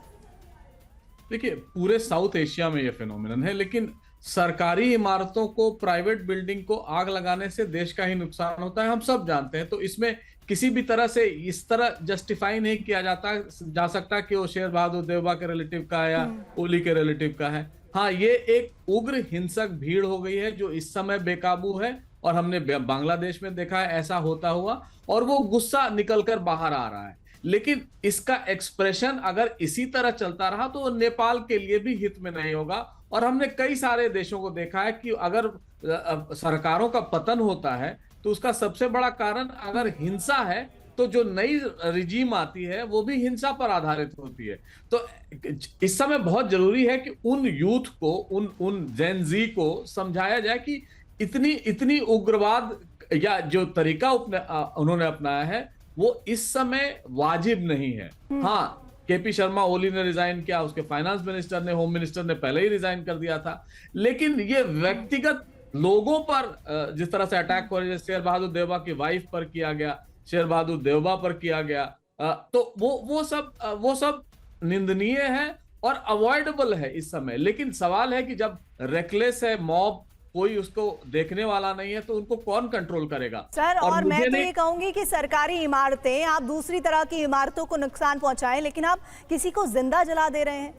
देखिए, पूरे साउथ एशिया में ये फिनोमिनन है, लेकिन सरकारी इमारतों को, प्राइवेट बिल्डिंग को आग लगाने से देश का ही नुकसान होता है, हम सब जानते हैं। तो इसमें किसी भी तरह से इस तरह जस्टिफाई नहीं किया जा सकता कि वो शेर बहादुर देवबा के रिलेटिव का या ओली के रिलेटिव का है। हाँ, ये एक उग्र हिंसक भीड़ हो गई है जो इस समय बेकाबू है और हमने बांग्लादेश में देखा है ऐसा होता हुआ, और वो गुस्सा निकलकर बाहर आ रहा है। लेकिन इसका एक्सप्रेशन अगर इसी तरह चलता रहा तो नेपाल के लिए भी हित में नहीं होगा। और हमने कई सारे देशों को देखा है कि अगर सरकारों का पतन होता है तो उसका सबसे बड़ा कारण अगर हिंसा है तो जो नई रिजीम आती है वो भी हिंसा पर आधारित होती है। तो इस समय बहुत जरूरी है कि उन यूथ को, उन जेन जी को समझाया जाए कि इतनी उग्रवाद या जो तरीका उन्होंने अपनाया है वो इस समय वाजिब नहीं है। हाँ, केपी शर्मा ओली ने रिजाइन किया, उसके फाइनेंस मिनिस्टर ने, होम मिनिस्टर ने पहले ही रिजाइन कर दिया था, लेकिन ये व्यक्तिगत लोगों पर जिस तरह से अटैक हो रहा है, शेर बहादुर देवबा की वाइफ पर किया गया, शेर बहादुर देवबा पर किया गया, तो वो सब निंदनीय है और अवॉइडेबल है इस समय। लेकिन सवाल है कि जब रेकलेस है मॉब, कोई उसको देखने वाला नहीं है, तो उनको कौन कंट्रोल करेगा? सर, और मैं तो ये कहूंगी कि सरकारी इमारतें, आप दूसरी तरह की इमारतों को नुकसान पहुंचाएं, लेकिन आप किसी को जिंदा जला दे रहे हैं।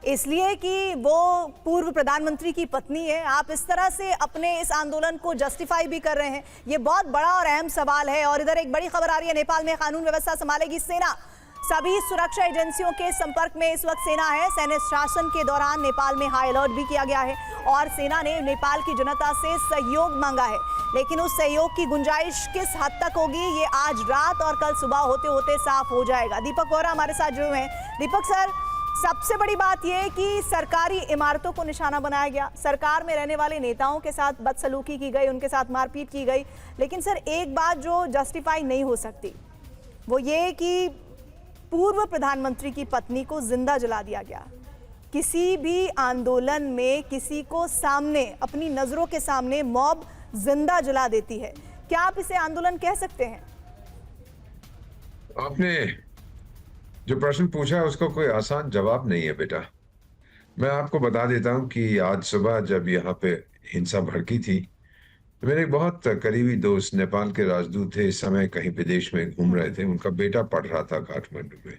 इसलिए कि वो पूर्व प्रधानमंत्री की पत्नी है। आप इस तरह से अपने इस आंदोलन को जस्टिफाई भी कर रहे हैं, ये बहुत बड़ा और अहम सवाल है। और इधर एक बड़ी खबर आ रही है, नेपाल में कानून व्यवस्था संभालेगी सेना। सभी सुरक्षा एजेंसियों के संपर्क में इस वक्त सेना है। सैन्य शासन के दौरान नेपाल में हाई अलर्ट भी किया गया है और सेना ने नेपाल की जनता से सहयोग मांगा है, लेकिन उस सहयोग की गुंजाइश किस हद तक होगी ये आज रात और कल सुबह होते होते साफ हो जाएगा। दीपक वोरा हमारे साथ जुड़े हैं। दीपक सर, सबसे बड़ी बात यह है कि सरकारी इमारतों को निशाना बनाया गया, सरकार में रहने वाले नेताओं के साथ बदसलूकी की गई, उनके साथ मारपीट की गई, लेकिन सर एक बात जो जस्टिफाई नहीं हो सकती वो ये कि पूर्व प्रधानमंत्री की पत्नी को जिंदा जला दिया गया। किसी भी आंदोलन में किसी को सामने, अपनी नजरों के सामने मॉब जिंदा जला देती है, क्या आप इसे आंदोलन कह सकते हैं? आपने जो प्रश्न पूछा है उसका कोई आसान जवाब नहीं है बेटा। मैं आपको बता देता हूं कि आज सुबह जब यहाँ पे हिंसा भड़की थी, तो मेरे एक बहुत करीबी दोस्त नेपाल के राजदूत थे, इस समय कहीं विदेश में घूम रहे थे, उनका बेटा पढ़ रहा था काठमांडू में।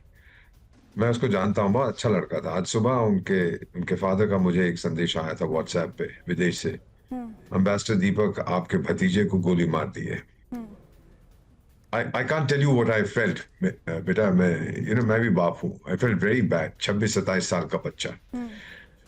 मैं उसको जानता हूँ, बहुत अच्छा लड़का था। आज सुबह उनके फादर का मुझे एक संदेश आया था व्हाट्सएप पे विदेश से, एम्बेसडर दीपक आपके भतीजे को गोली मार दी है। I can't tell you what I felt बेटा। मैं भी बाप हूँ। I felt very bad। 26-27 साल का बच्चा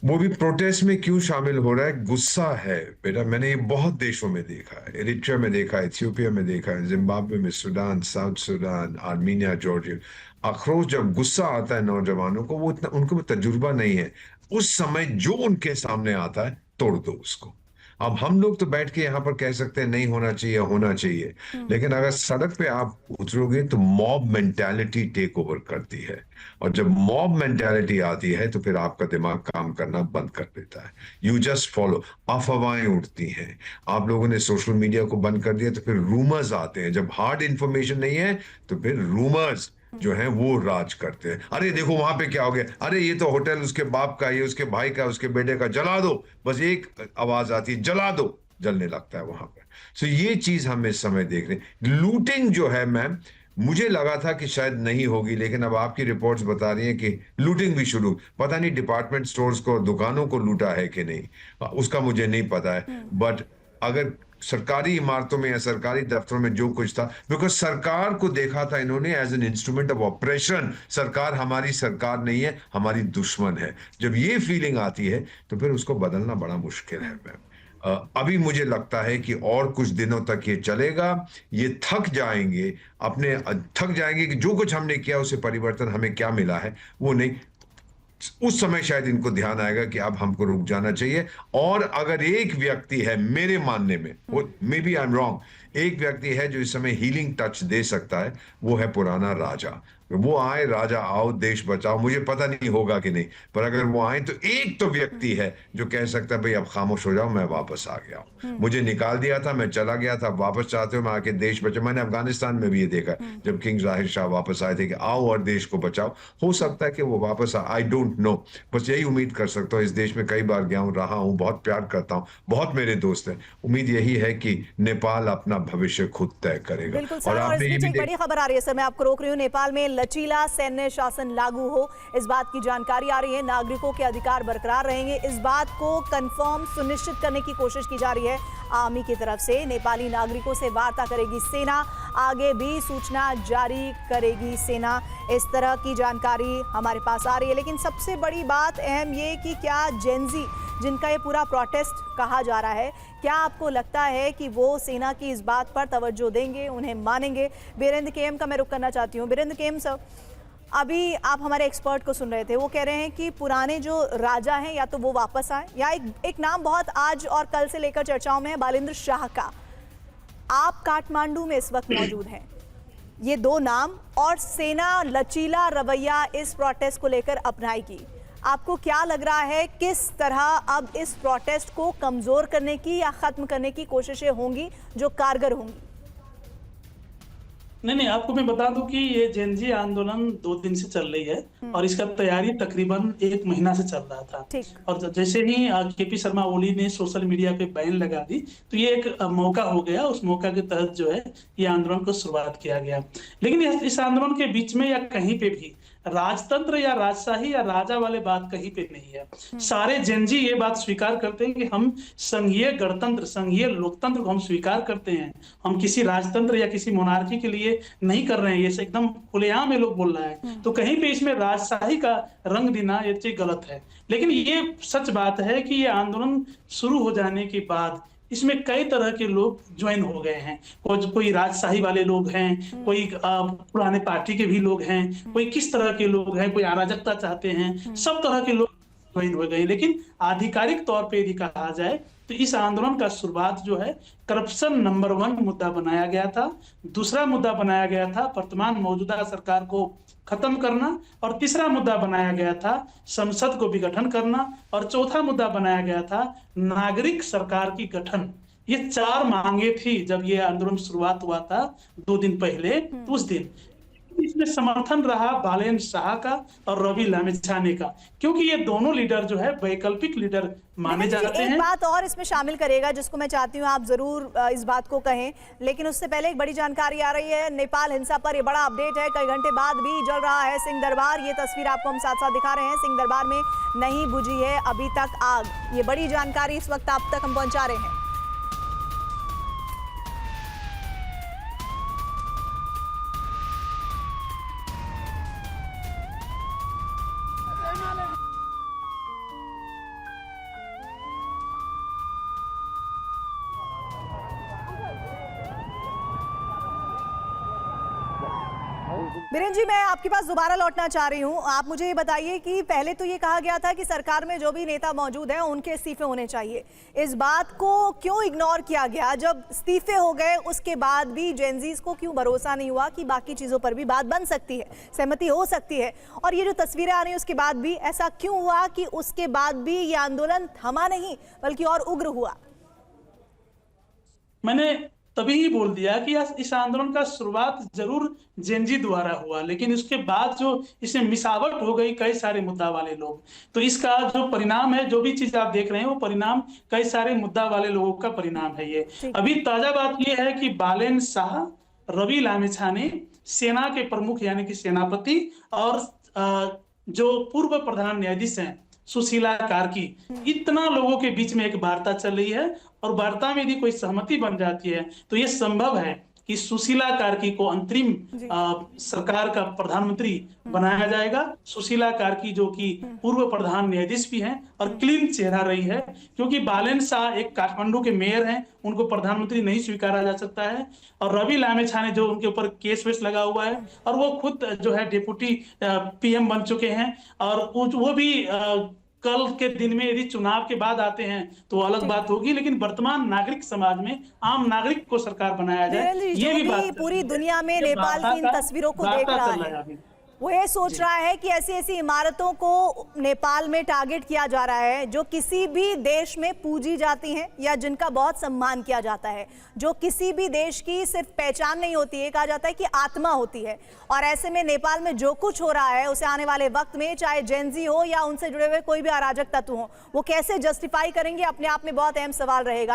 वो भी प्रोटेस्ट में क्यों शामिल हो रहा है? गुस्सा है बेटा। मैंने ये बहुत देशों में देखा है, एरिट्रिया में देखा है, इथियोपिया में देखा है, जिम्बाब्वे में, Sudan, south Sudan, Armenia, Georgia. आक्रोश, जब गुस्सा आता है नौजवानों को, वो इतना उनको तजुर्बा नहीं है, उस समय जो उनके सामने आता है तोड़ दो उसको। अब हम लोग तो बैठ के यहाँ पर कह सकते हैं नहीं होना चाहिए, होना चाहिए, लेकिन अगर सड़क पे आप उतरोगे तो मॉब मेंटालिटी टेक ओवर करती है, और जब मॉब मेंटालिटी आती है तो फिर आपका दिमाग काम करना बंद कर देता है। You just follow. अफवाहें उठती हैं, आप लोगों ने सोशल मीडिया को बंद कर दिया तो फिर रूमर्स आते हैं। जब हार्ड इंफॉर्मेशन नहीं है तो फिर रूमर्स जो है वो राज करते हैं। अरे देखो वहां पे क्या हो गया, अरे ये तो होटल उसके बाप का, ये उसके भाई का, उसके बेटे का, जला दो। बस एक आवाज आती है, जला दो, जलने लगता है वहां पर। सो ये चीज हम इस समय देख रहे हैं। लूटिंग जो है मैम, मुझे लगा था कि शायद नहीं होगी, लेकिन अब आपकी रिपोर्ट्स बता रही हैं कि लूटिंग भी शुरू। पता नहीं डिपार्टमेंट स्टोर्स को, दुकानों को लूटा है कि नहीं, उसका मुझे नहीं पता है। बट अगर सरकारी इमारतों में या सरकारी दफ्तरों में जो कुछ था, बिकॉज सरकार को देखा था इन्होंने as an instrument of operation. सरकार हमारी सरकार नहीं है, हमारी दुश्मन है। जब ये फीलिंग आती है तो फिर उसको बदलना बड़ा मुश्किल है मैम। अभी मुझे लगता है कि और कुछ दिनों तक ये चलेगा। ये थक जाएंगे कि जो कुछ हमने किया उसे परिवर्तन हमें क्या मिला है वो नहीं। उस समय शायद इनको ध्यान आएगा कि अब हमको रुक जाना चाहिए। और अगर एक व्यक्ति है, मेरे मानने में, maybe I am wrong, एक व्यक्ति है जो इस समय हीलिंग टच दे सकता है, वो है पुराना राजा। वो आए, राजा आओ देश बचाओ, मुझे पता नहीं होगा कि नहीं, पर अगर वो आए तो एक तो व्यक्ति है जो कह सकता है भाई अब खामोश हो जाओ, मैं वापस आ गया हूं, मुझे निकाल दिया था, मैं चला गया था, वापस चाहते हो मैं आके देश बचाओ। मैंने अफगानिस्तान में भी ये देखा जब किंग जाहिर शाह वापस आए थे कि आओ और देश को बचाओ। हो सकता है कि वो वापस आई डोंट नो, बस यही उम्मीद कर सकता हूँ। इस देश में कई बार गया हूँ, रहा हूँ, बहुत प्यार करता हूँ, बहुत मेरे दोस्त हैं। उम्मीद यही है कि नेपाल अपना भविष्य खुद तय करेगा। और आपने ये भी बड़ी खबर आ रही है सर, मैं आपको रोक रही हूँ, नेपाल में लचीला सैन्य शासन लागू हो, इस बात की जानकारी आ रही है। नागरिकों के अधिकार बरकरार रहेंगे, इस बात को कंफर्म सुनिश्चित करने की कोशिश की जा रही है आर्मी की तरफ से। नेपाली नागरिकों से वार्ता करेगी सेना, आगे भी सूचना जारी करेगी सेना, इस तरह की जानकारी हमारे पास आ रही है। लेकिन सबसे बड़ी बात अहम ये कि क्या जेनजी, जिनका ये पूरा प्रोटेस्ट कहा जा रहा है, क्या आपको लगता है कि वो सेना की इस बात पर तवज्जो देंगे, उन्हें मानेंगे? वीरेंद्र केएम का मैं रुख करना चाहती हूँ। वीरेंद्र केएम सर, अभी आप हमारे एक्सपर्ट को सुन रहे थे, वो कह रहे हैं कि पुराने जो राजा हैं या तो वो वापस आए, या एक नाम बहुत आज और कल से लेकर चर्चाओं में है, बालेंद्र शाह का। आप काठमांडू में इस वक्त मौजूद हैं, ये दो नाम, और सेना लचीला रवैया इस प्रोटेस्ट को लेकर अपनाएगी। आपको क्या लग रहा है, किस तरह अब इस प्रोटेस्ट को कमजोर करने की या खत्म करने की कोशिशें होंगी जो कारगर होंगी? नहीं, आपको मैं बता दूं कि ये जेनजी आंदोलन 2 दिन से चल रही है और इसका तैयारी तकरीबन 1 महीना से चल रहा था। और जैसे ही केपी शर्मा ओली ने सोशल मीडिया पे बैन लगा दी, तो ये एक मौका हो गया, उस मौका के तहत जो है ये आंदोलन को शुरुआत किया गया। लेकिन इस आंदोलन के बीच में या कहीं पे भी राजतंत्र या राजशाही या राजा वाले बात कहीं पे नहीं है। सारे जेनजी ये बात स्वीकार करते हैं कि हम संघीय गणतंत्र, संघीय लोकतंत्र को हम स्वीकार करते हैं। हम किसी राजतंत्र या किसी मोनार्की के लिए नहीं कर रहे हैं, ये एकदम खुलेआम ये लोग बोल रहा है। तो कहीं पे इसमें राजशाही का रंग देना ये चीज गलत है। लेकिन ये सच बात है कि ये आंदोलन शुरू हो जाने के बाद इसमें कई तरह के लोग ज्वाइन हो गए हैं। कोई राजशाही वाले लोग हैं, कोई पुराने पार्टी के भी लोग हैं, कोई किस तरह के लोग हैं, कोई अराजकता चाहते हैं, सब तरह के लोग ज्वाइन हो गए। लेकिन आधिकारिक तौर पे यदि कहा जाए तो इस आंदोलन का शुरुआत जो है करप्शन नंबर 1 मुद्दा बनाया गया था। दूसरा मुद्दा बनाया गया था वर्तमान मौजूदा सरकार को खत्म करना, और तीसरा मुद्दा बनाया गया था संसद को विघटन करना, और चौथा मुद्दा बनाया गया था नागरिक सरकार की गठन। ये 4 मांगे थी जब ये आंदोलन शुरुआत हुआ था 2 दिन पहले। तो उस दिन इसमें समर्थन रहा बालेन शाह का और रवि लामिछाने का, क्योंकि ये दोनों लीडर जो है वैकल्पिक लीडर माने जाते हैं। एक बात और इसमें शामिल करेगा जिसको मैं चाहती हूँ आप जरूर इस बात को कहें, लेकिन उससे पहले एक बड़ी जानकारी आ रही है नेपाल हिंसा पर। ये बड़ा अपडेट है, कई घंटे बाद भी जल रहा है सिंह दरबार। ये तस्वीर आपको हम साथ साथ दिखा रहे हैं, सिंह दरबार में नहीं बुझी है अभी तक आग। ये बड़ी जानकारी इस वक्त आप तक हम पहुंचा रहे हैं। बीरेन जी, मैं आपके पास दोबारा लौटना चाह रही हूँ। आप मुझे ये बताइए कि पहले तो ये कहा गया था कि सरकार में जो भी नेता मौजूद हैं उनके इस्तीफे होने चाहिए। इस बात को क्यों इग्नोर किया गया? जब इस्तीफे हो गए उसके बाद भी जेनजीज को क्यों भरोसा नहीं हुआ कि बाकी चीज़ों पर भी बात बन सकती है, सहमति हो सकती है? और ये जो तस्वीरें आ रही हैं उसके बाद भी ऐसा क्यों हुआ कि उसके बाद भी ये आंदोलन थमा नहीं बल्कि और उग्र हुआ? मैंने तभी ही बोल दिया कि इस आंदोलन का शुरुआत जरूर जेनजी द्वारा हुआ, लेकिन उसके बाद जो इसमें मिसावट हो गई कई सारे मुद्दा वाले लोग, तो इसका जो परिणाम है, जो भी चीज आप देख रहे हैं वो परिणाम कई सारे मुद्दा वाले लोगों का परिणाम है। ये अभी ताजा बात ये है कि बालेन शाह, रवि लामिछाने, सेना के प्रमुख यानी कि सेनापति, और जो पूर्व प्रधान न्यायाधीश हैं सुशीला कार्की, इतना लोगों के बीच में एक वार्ता चल रही है। और वार्ता में यदि कोई सहमति बन जाती है तो ये संभव है कि सुशीला कार्की को अंतरिम सरकार का प्रधानमंत्री बनाया जाएगा। सुशीला कार्की जो कि पूर्व प्रधान न्यायाधीश भी हैं और क्लीन चेहरा रही है, क्योंकि बालेन शाह एक काठमांडू के मेयर हैं, उनको प्रधानमंत्री नहीं स्वीकारा जा सकता है। और रवि लामिछाने जो उनके ऊपर केस वेस लगा हुआ है और वो खुद जो है डिप्टी पीएम बन चुके हैं, और वो भी कल के दिन में यदि चुनाव के बाद आते हैं तो अलग बात होगी, लेकिन वर्तमान नागरिक समाज में आम नागरिक को सरकार बनाया जाए, ये भी बात पूरी दुनिया में नेपाल की इन तस्वीरों को देख रहा है। वो ये सोच रहा है कि ऐसी ऐसी इमारतों को नेपाल में टारगेट किया जा रहा है जो किसी भी देश में पूजी जाती हैं या जिनका बहुत सम्मान किया जाता है, जो किसी भी देश की सिर्फ पहचान नहीं होती है, कहा जाता है कि आत्मा होती है। और ऐसे में नेपाल में जो कुछ हो रहा है उसे आने वाले वक्त में चाहे जेनजी हो या उनसे जुड़े हुए कोई भी अराजक तत्व हो, वो कैसे जस्टिफाई करेंगे, अपने आप में बहुत अहम सवाल रहेगा।